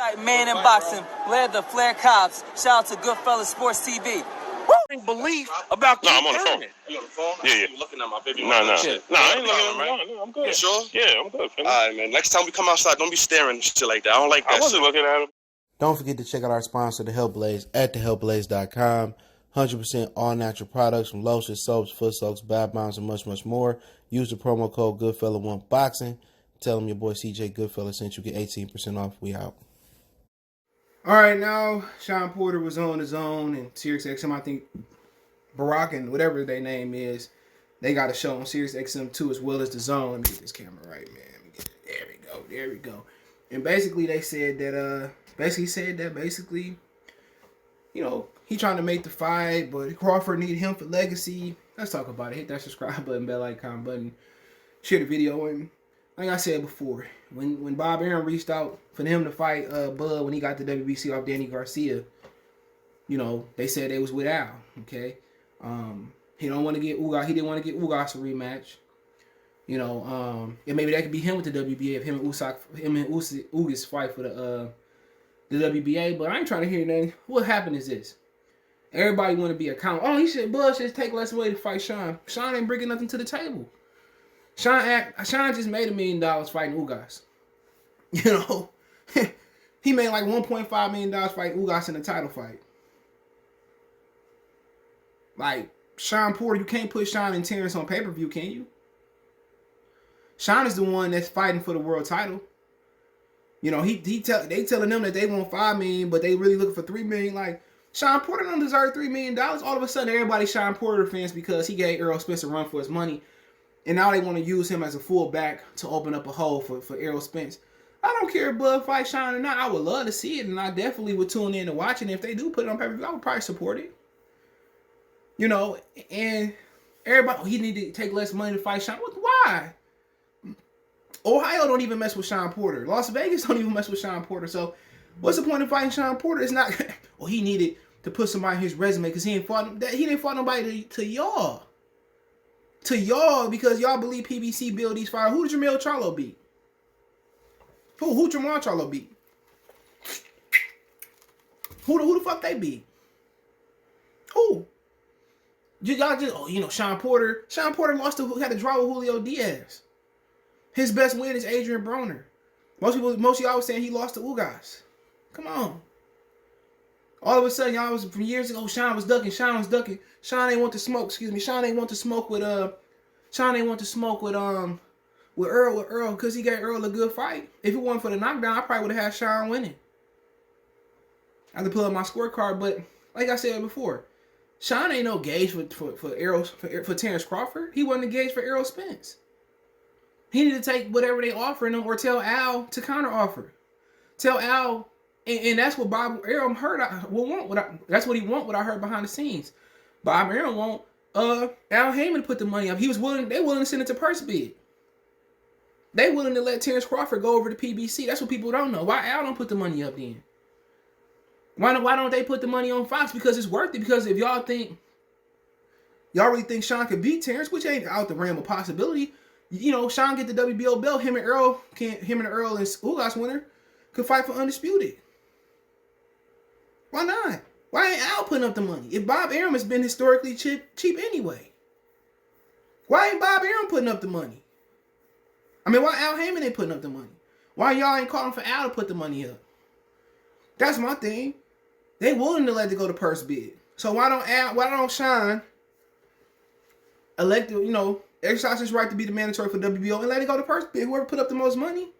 Right, man in boxing, led the Flair Cobbs. Shout out to Goodfellas Sports TV. Belief about I'm on the phone. You on the phone? Yeah. You looking at my baby? No, I ain't looking at him. No, I'm good. You sure? Yeah, I'm good. All right, man. Next time we come outside, don't be staring and shit like that. I don't like that. I wasn't looking at him. Don't forget to check out our sponsor, The Health Blaze, at thehealthblaze.com. 100% all natural products from lotions, soaps, foot soaks, bath bombs, and much, much more. Use the promo code Goodfella1Boxing. Tell them your boy CJ Goodfella sent you. Get 18% off. We out. All right, now Shawn Porter was on his own, and SiriusXM, I think Barack and whatever their name is, they got a show on SiriusXM too, as well as The Zone. Let me get this camera right, man. There we go. And basically, they said that, you know, he trying to make the fight, but Crawford needed him for legacy. Let's talk about it. Hit that subscribe button, bell icon button, share the video, and like I said before, when Bob Arum reached out for him to fight Bud when he got the WBC off Danny Garcia, you know, they said they was with Al, okay? He don't want to get Ugas. He didn't want to get Ugas a rematch. You know, and maybe that could be him with the WBA if him and Ugas fight for the WBA. But I ain't trying to hear nothing. What happened is this: everybody want to be accountable. Oh, Bud should take less weight to fight Shawn. Shawn ain't bringing nothing to the table. Shawn just made $1 million fighting Ugas. You know, he made like $1.5 million fighting Ugas in a title fight. Like, Shawn Porter, you can't put Shawn and Terence on pay-per-view, can you? Shawn is the one that's fighting for the world title. You know, they telling them that they want $5 million, but they really looking for $3 million. Like, Shawn Porter don't deserve $3 million. All of a sudden, everybody's Shawn Porter fans because he gave Errol Spence a run for his money. And now they want to use him as a fullback to open up a hole for Errol Spence. I don't care if Bud fight Shawn or not. I would love to see it, and I definitely would tune in to watch it. And if they do put it on pay-per-view, I would probably support it. You know, and everybody, he need to take less money to fight Shawn. Why? Ohio don't even mess with Shawn Porter. Las Vegas don't even mess with Shawn Porter. So what's the point of fighting Shawn Porter? It's not, well, he needed to put somebody in his resume because he didn't fight nobody to y'all. To y'all, because y'all believe PBC build these fighters. Who did Jamel Charlo beat? Who Jamel Charlo beat? Who the fuck they beat? Who? Y'all just, Shawn Porter. Shawn Porter had a draw with Julio Diaz. His best win is Adrian Broner. Most of y'all was saying he lost to Ugas. Come on. All of a sudden, y'all was from years ago. Shawn was ducking. Shawn ain't want to smoke. Shawn ain't want to smoke with Earl because he gave Earl a good fight. If it wasn't for the knockdown, I probably would have had Shawn winning. I had to pull up my scorecard, but like I said before, Shawn ain't no gauge for Terence Crawford. He wasn't a gauge for Errol Spence. He needed to take whatever they offering him or tell Al to counter offer. Tell Al, and that's what Bob Arum heard. That's what he want. What I heard behind the scenes, Bob Arum want Al Heyman to put the money up. They willing to send it to purse bid. They willing to let Terence Crawford go over to PBC. That's what people don't know. Why Al don't put the money up then? Why don't they put the money on Fox? Because it's worth it. Because if y'all really think Shawn could beat Terence, which ain't out the realm of possibility, you know, Shawn get the WBO belt. Him and Earl and Ugas winner could fight for undisputed. Why not? Why ain't Al putting up the money? If Bob Arum has been historically cheap anyway, why ain't Bob Arum putting up the money? I mean, why Al Heyman ain't putting up the money? Why y'all ain't calling for Al to put the money up? That's my thing. They willing to let it go to purse bid. So why don't Shawn elect, exercise his right to be the mandatory for WBO and let it go to purse bid? Whoever put up the most money,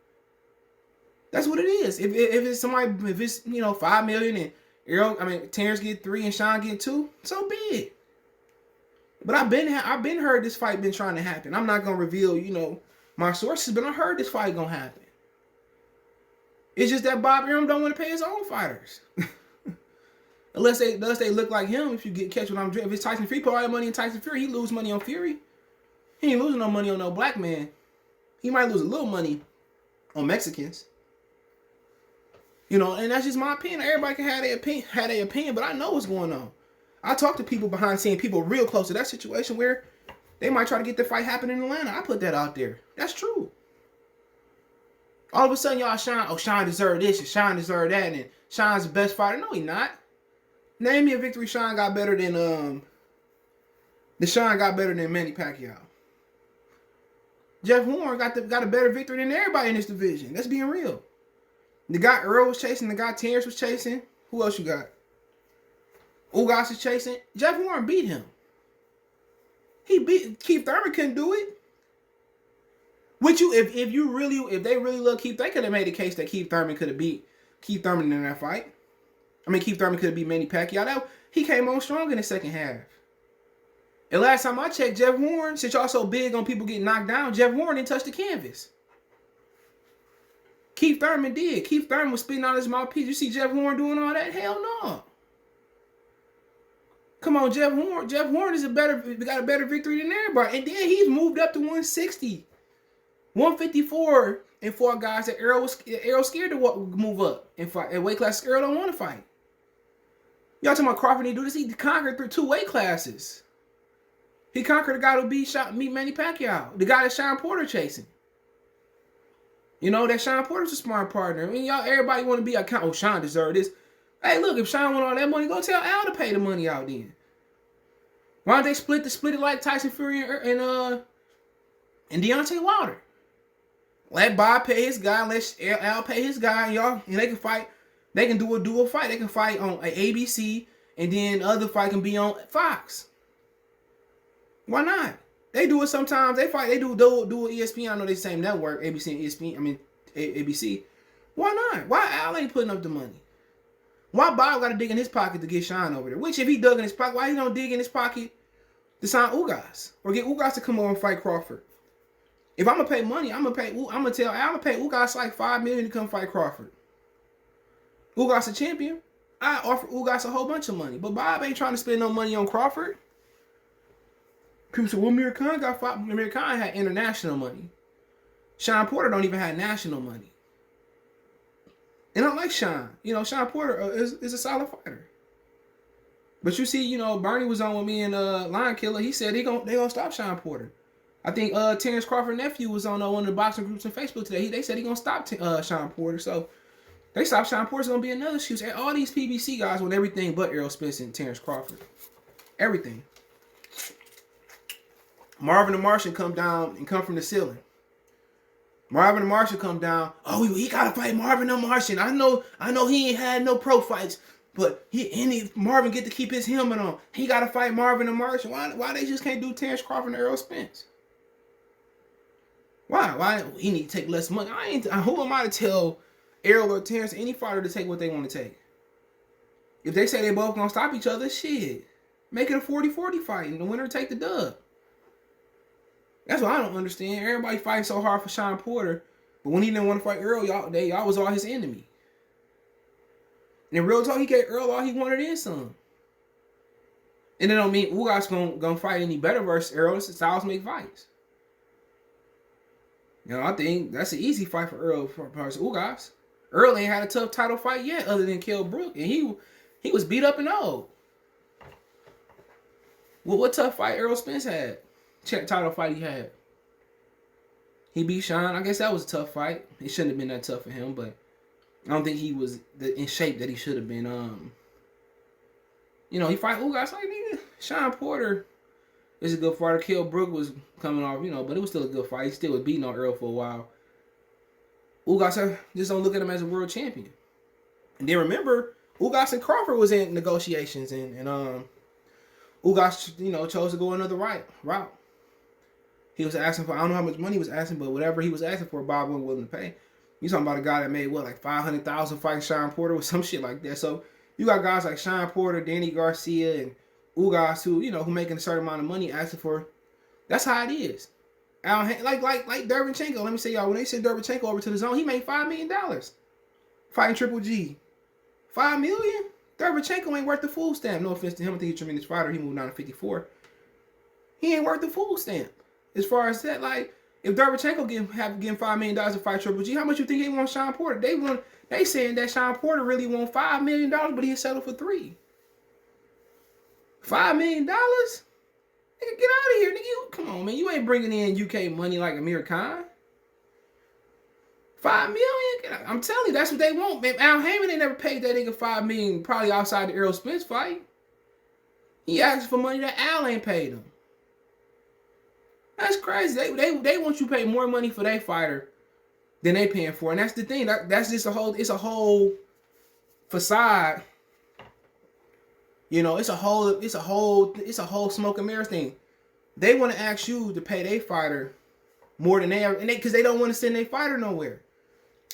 that's what it is. If it's $5 million and Terence get 3 and Shawn get 2, so be it. But I've been heard this fight been trying to happen. I'm not gonna reveal my sources, but I heard this fight gonna happen. It's just that Bob Arum don't want to pay his own fighters. Unless they look like him, catch what I'm doing. If it's Tyson Fury, put all that money in Tyson Fury, he lose money on Fury. He ain't losing no money on no black man. He might lose a little money on Mexicans. And that's just my opinion. Everybody can have their opinion, but I know what's going on. I talk to people behind the scenes, people real close to that situation where they might try to get the fight happen in Atlanta. I put that out there. That's true. All of a sudden, y'all Shawn deserved this and Shawn deserved that, and Shawn's the best fighter. No, he not. Name me a victory Shawn got better than Shawn got better than Manny Pacquiao. Jeff Horn got a better victory than everybody in this division. That's being real. The guy Earl was chasing, the guy Terence was chasing. Who else you got? Ugas is chasing. Jeff Horn beat him. He beat Keith Thurman, couldn't do it. If they really love Keith, they could have made a case that Keith Thurman could have beat Keith Thurman in that fight. I mean, Keith Thurman could have beat Manny Pacquiao. He came on strong in the second half. And last time I checked, Jeff Horn, since y'all so big on people getting knocked down, Jeff Horn didn't touch the canvas. Keith Thurman did. Keith Thurman was spitting out his mouthpiece. You see Jeff Horn doing all that? Hell no. Come on, Jeff Horn. Jeff Horn got a better victory than everybody. And then he's moved up to 160. 154 and fought guys that Errol scared to move up and fight. At weight classes Errol don't want to fight. Y'all talking about Crawford need to do this? He conquered through 2 weight classes. He conquered the guy who beat Manny Pacquiao. The guy that Shawn Porter chasing. You know, that Shawn Porter's a smart partner. I mean, everybody want to be account. Oh, Shawn deserved this. Hey, look, if Shawn want all that money, go tell Al to pay the money out then. Why don't they split it like Tyson Fury and Deontay Wilder? Let Bob pay his guy, let Al pay his guy, and they can fight. They can do a dual fight. They can fight on ABC, and then the other fight can be on Fox. Why not? They do it sometimes. They do dual ESPN. I know they the same network, ABC and ESPN. I mean, ABC. Why not? Why Al ain't putting up the money? Why Bob got to dig in his pocket to get Shawn over there? Which, if he dug in his pocket, why he don't dig in his pocket to sign Ugas or get Ugas to come over and fight Crawford? If I'm gonna pay money, I'm gonna pay Ugas like $5 million to come fight Crawford. Ugas a champion. I offer Ugas a whole bunch of money, but Bob ain't trying to spend no money on Crawford. People say, well, Amir Khan got fought. Amir Khan had international money. Shawn Porter don't even have national money. And I like Shawn. You know, Shawn Porter is a solid fighter. But you see, Bernie was on with me and Lion Killer. He said they gonna stop Shawn Porter. I think Terence Crawford nephew was on one of the boxing groups on Facebook today. They said he gonna stop Shawn Porter. So they stop Shawn Porter's gonna be another shoes. And all these PBC guys want everything but Errol Spence and Terence Crawford. Everything. Marvin the Martian come down and come from the ceiling. Marvin the Martian come down. Oh, he gotta fight Marvin the Martian. I know he ain't had no pro fights, but Marvin get to keep his helmet on. He gotta fight Marvin the Martian. Why they just can't do Terence Crawford and Errol Spence? Why he need to take less money? Who am I to tell Errol or Terence, any fighter, to take what they want to take? If they say they both gonna stop each other, shit, make it a 40-40 fight and the winner take the dub. That's what I don't understand. Everybody fighting so hard for Shawn Porter, but when he didn't want to fight Earl, y'all was all his enemy. And in real talk, he gave Earl all he wanted and some. And it don't mean Ugas gonna fight any better versus Earl. It's styles make fights. I think that's an easy fight for Earl versus Ugas. Earl ain't had a tough title fight yet, other than Kell Brook, and he was beat up and old. Well, what tough fight Errol Spence had? Title fight he had. He beat Shawn. I guess that was a tough fight. It shouldn't have been that tough for him, but I don't think he was in shape that he should have been. He fight Ugas like, nigga, Shawn Porter is a good fighter. Kell Brook was coming off, but it was still a good fight. He still was beating on Earl for a while. Ugas just don't look at him as a world champion. And then remember, Ugas and Crawford was in negotiations, and Ugas, chose to go another route. He was asking for, I don't know how much money he was asking, but whatever he was asking for, Bob wasn't willing to pay. You talking about a guy that made, like $500,000 fighting Shawn Porter or some shit like that. So you got guys like Shawn Porter, Danny Garcia, and Ugas who making a certain amount of money asking for. That's how it is. Like Derevchenko. Let me say, y'all, when they sent Derevchenko over to the zone, he made $5 million fighting Triple G. $5 million? Derevchenko ain't worth the food stamp. No offense to him. I think he's a tremendous fighter. He moved down to 54. He ain't worth the food stamp. As far as that, like, if Derevchenko getting $5 million to fight Triple G, how much you think he want Shawn Porter? They saying that Shawn Porter really want $5 million, but he settled for $3 million. $5 million? Nigga, get out of here, nigga. Come on, man. You ain't bringing in UK money like Amir Khan. $5 million? I'm telling you, that's what they want, man. Al Heyman ain't never paid that nigga $5 million, probably outside the Errol Spence fight. He asked for money that Al ain't paid him. That's crazy. They want you to pay more money for their fighter than they paying for, and that's the thing. That's just it's a whole facade. You know, it's a whole smoke and mirrors thing. They want to ask you to pay their fighter more than they ever, and because they don't want to send their fighter nowhere.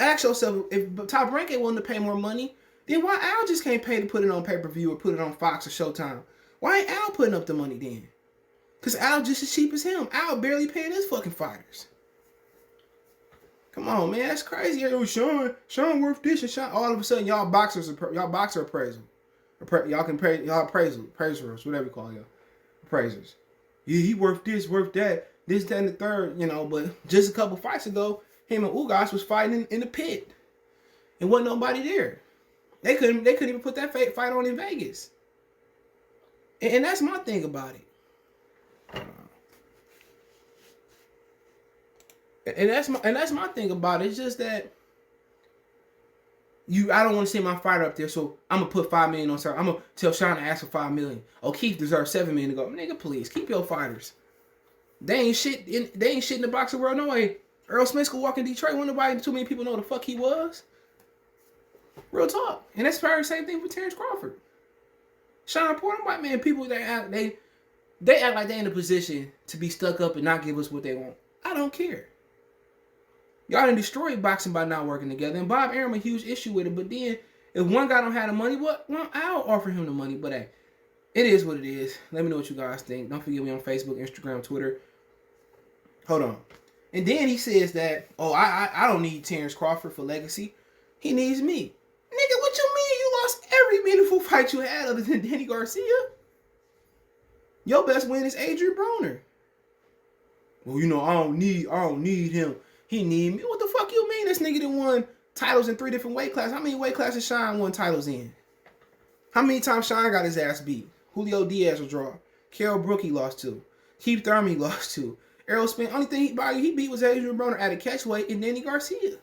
Ask yourself, if Top Rank ain't willing to pay more money, then why Al just can't pay to put it on pay-per-view or put it on Fox or Showtime? Why ain't Al putting up the money then? Because Al just as cheap as him. Al barely paying his fucking fighters. Come on, man, that's crazy. Yo, Shawn worth this, and Shawn. All of a sudden, y'all boxer appraisal. Y'all can pay y'all appraisers, whatever you call y'all appraisers. Yeah, he worth this, worth that, this, that, and the third. You know, but just a couple fights ago, him and Ugas was fighting in the pit, and wasn't nobody there. They couldn't even put that fight on in Vegas. And that's my thing about it. And that's my thing about it. It's just that I don't want to see my fighter up there, so I'm gonna put $5 million on. Sorry, I'm gonna tell Shawn to ask for $5 million. Oh, Keith deserves $7 million to go. Nigga, please keep your fighters. They ain't shit in the boxing world no way. Errol Spence could walk in Detroit. Wouldn't nobody, too many people know the fuck he was. Real talk. And that's probably the same thing with Terence Crawford. Shawn Porter, white man, people they act like they in a position to be stuck up and not give us what they want. I don't care. Y'all done destroyed boxing by not working together. And Bob Arum a huge issue with it. But then, if one guy don't have the money, I'll offer him the money. But hey, it is what it is. Let me know what you guys think. Don't forget me on Facebook, Instagram, Twitter. Hold on. And then he says that, I don't need Terence Crawford for legacy. He needs me. Nigga, what you mean? You lost every meaningful fight you had other than Danny Garcia. Your best win is Adrian Broner. Well, you know, I don't need him. He need me. What the fuck you mean? This nigga done won titles in 3 different weight classes. How many weight classes Shawn won titles in? How many times Shawn got his ass beat? Julio Diaz was draw. Carol Brook he lost to. Keith Thurman he lost to. Errol Spence, only thing he beat was Adrian Broner at a catch weight and Danny Garcia.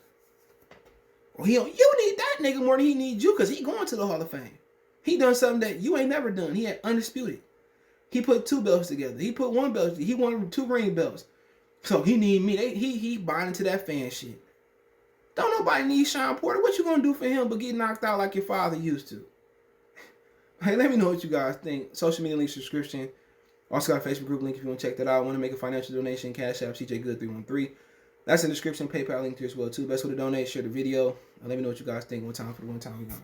Well, you need that nigga more than he needs you because he going to the Hall of Fame. He done something that you ain't never done. He had undisputed. He put 2 belts together. He put 1 belt. He won 2 ring belts. So he need me. He buying into that fan shit. Don't nobody need Shawn Porter. What you gonna do for him but get knocked out like your father used to? Hey, let me know what you guys think. Social media link, subscription. Also got a Facebook group link if you want to check that out. Want to make a financial donation, Cash App, CJ Good 313. That's in the description. PayPal link here as well too. Best way to donate, share the video. Let me know what you guys think. One time we gone.